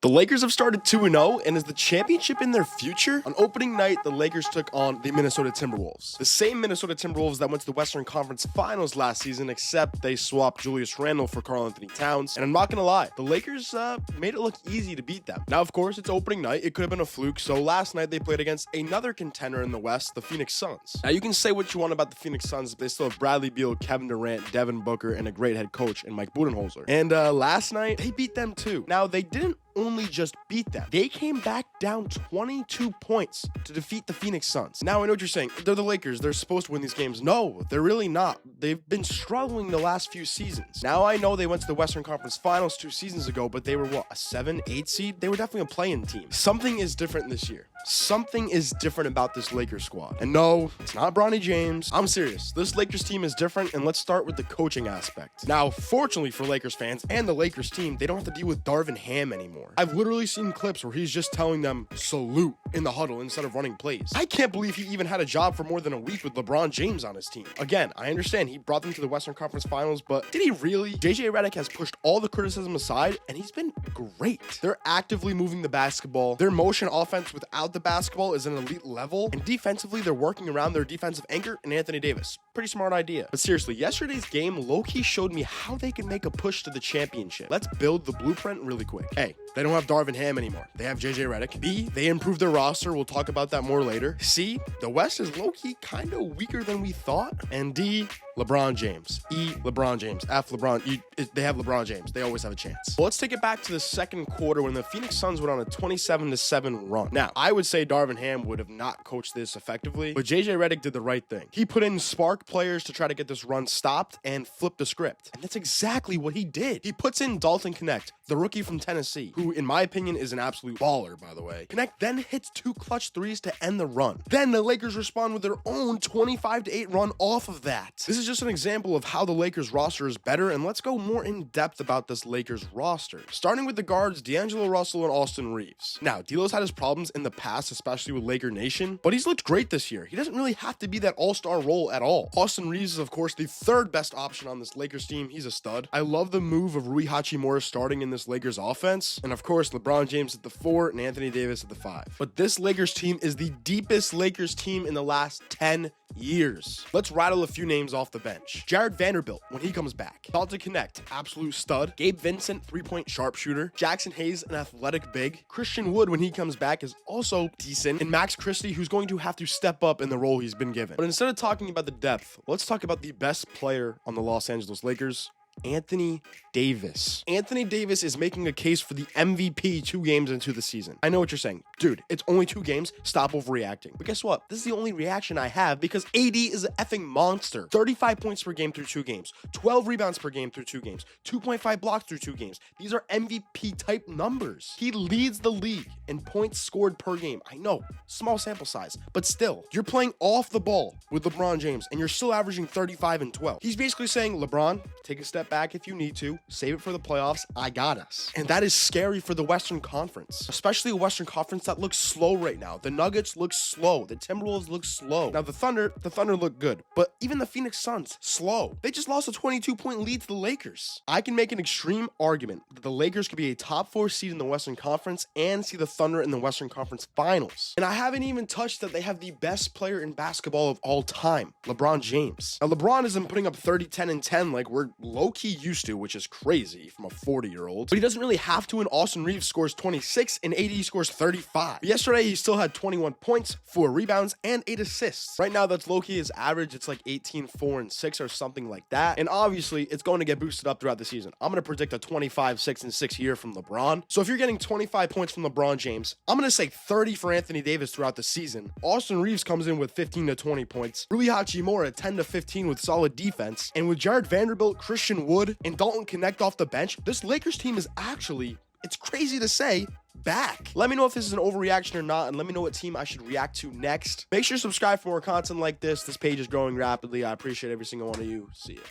The Lakers have started 2-0, and is the championship in their future? On opening night, the Lakers took on the Minnesota Timberwolves. The same Minnesota Timberwolves that went to the Western Conference Finals last season, except they swapped Julius Randle for Karl-Anthony Towns. And I'm not gonna lie, the Lakers made it look easy to beat them. Now, of course, it's opening night. It could have been a fluke. So last night, they played against another contender in the West, the Phoenix Suns. Now, you can say what you want about the Phoenix Suns, but they still have Bradley Beal, Kevin Durant, Devin Booker, and a great head coach in Mike Budenholzer. And last night, they beat them too. Now, they didn't only just beat them. They came back down 22 points to defeat the Phoenix Suns. Now, I know what you're saying. They're the Lakers. They're supposed to win these games. No, they're really not. They've been struggling the last few seasons. Now, I know they went to the Western Conference Finals 2 seasons ago, but they were, what, a 7-8 seed? They were definitely a play-in team. Something is different this year. Something is different about this Lakers squad. And no, it's not Bronny James. I'm serious. This Lakers team is different, and let's start with the coaching aspect. Now, fortunately for Lakers fans and the Lakers team, they don't have to deal with Darvin Ham anymore. I've literally seen clips where he's just telling them salute in the huddle instead of running plays. I can't believe he even had a job for more than a week with LeBron James on his team. Again, I understand he brought them to the Western Conference Finals, but did he really? JJ Redick has pushed all the criticism aside, and he's been great. They're actively moving the basketball. Their motion offense without the basketball is an elite level, and defensively, they're working around their defensive anchor and Anthony Davis. Pretty smart idea. But seriously, yesterday's game low-key showed me how they can make a push to the championship. Let's build the blueprint really quick. A, they don't have Darvin Ham anymore. They have JJ Redick. B, they improved their roster. We'll talk about that more later. C, the West is low-key kind of weaker than we thought. And D, LeBron James. E, LeBron James. F, LeBron. They have LeBron James. They always have a chance. Well, let's take it back to the second quarter when the Phoenix Suns went on a 27-7 run. Now, I would say Darvin Ham would have not coached this effectively, but JJ Redick did the right thing. He put in spark players to try to get this run stopped and flip the script. And that's exactly what he did. He puts in Dalton Knecht, the rookie from Tennessee, who in my opinion is an absolute baller, by the way. Knecht then hits 2 clutch threes to end the run. Then the Lakers respond with their own 25-8 run off of that. This is just an example of how the Lakers roster is better, and let's go more in depth about this Lakers roster. Starting with the guards, D'Angelo Russell and Austin Reeves. Now, D'Lo's had his problems in the past, especially with Laker Nation, but he's looked great this year. He doesn't really have to be that all-star role at all. Austin Reeves is, of course, the third best option on this Lakers team. He's a stud. I love the move of Rui Hachimura starting in this Lakers offense, and of course, LeBron James at the 4 and Anthony Davis at the 5. But this Lakers team is the deepest Lakers team in the last 10 years. Let's rattle a few names off the bench. Jared Vanderbilt, when he comes back. Dalton Knecht, absolute stud. Gabe Vincent, 3-point sharpshooter. Jackson Hayes, an athletic big. Christian Wood, when he comes back, is also decent. And Max Christie, who's going to have to step up in the role he's been given. But instead of talking about the depth, let's talk about the best player on the Los Angeles Lakers, Anthony Davis. Anthony Davis is making a case for the MVP 2 games into the season. I know what you're saying. Dude, it's only 2 games. Stop overreacting. But guess what? This is the only reaction I have because AD is an effing monster. 35 points per game through 2 games. 12 rebounds per game through 2 games. 2.5 blocks through 2 games. These are MVP type numbers. He leads the league in points scored per game. I know, small sample size, but still, you're playing off the ball with LeBron James and you're still averaging 35 and 12. He's basically saying, LeBron, take a step back if you need to. Save it for the playoffs. I got us. And that is scary for the Western Conference, especially a Western Conference that looks slow right now. The Nuggets look slow. The Timberwolves look slow. Now the Thunder look good, but even the Phoenix Suns, slow. They just lost a 22-point lead to the Lakers. I can make an extreme argument that the Lakers could be a top 4 seed in the Western Conference and see the Thunder in the Western Conference Finals. And I haven't even touched that they have the best player in basketball of all time, LeBron James. Now LeBron isn't putting up 30, 10, and 10 like we're low-key used to, which is crazy from a 40-year-old, but he doesn't really have to, and Austin Reeves scores 26 and AD scores 35. But yesterday, he still had 21 points, 4 rebounds, and 8 assists. Right now, that's low-key his average. It's like 18, 4, and 6 or something like that, and obviously, it's going to get boosted up throughout the season. I'm going to predict a 25, 6, and 6 year from LeBron. So if you're getting 25 points from LeBron James, I'm going to say 30 for Anthony Davis throughout the season. Austin Reeves comes in with 15 to 20 points. Rui Hachimura 10 to 15 with solid defense, and with Jared Vanderbilt, Christian Wood, and Dalton Knecht off the bench, this Lakers team is actually, it's crazy to say, back. Let me know if this is an overreaction or not, and let me know what team I should react to next. Make sure to subscribe for more content like this. This page is growing rapidly. I appreciate every single one of you. See ya.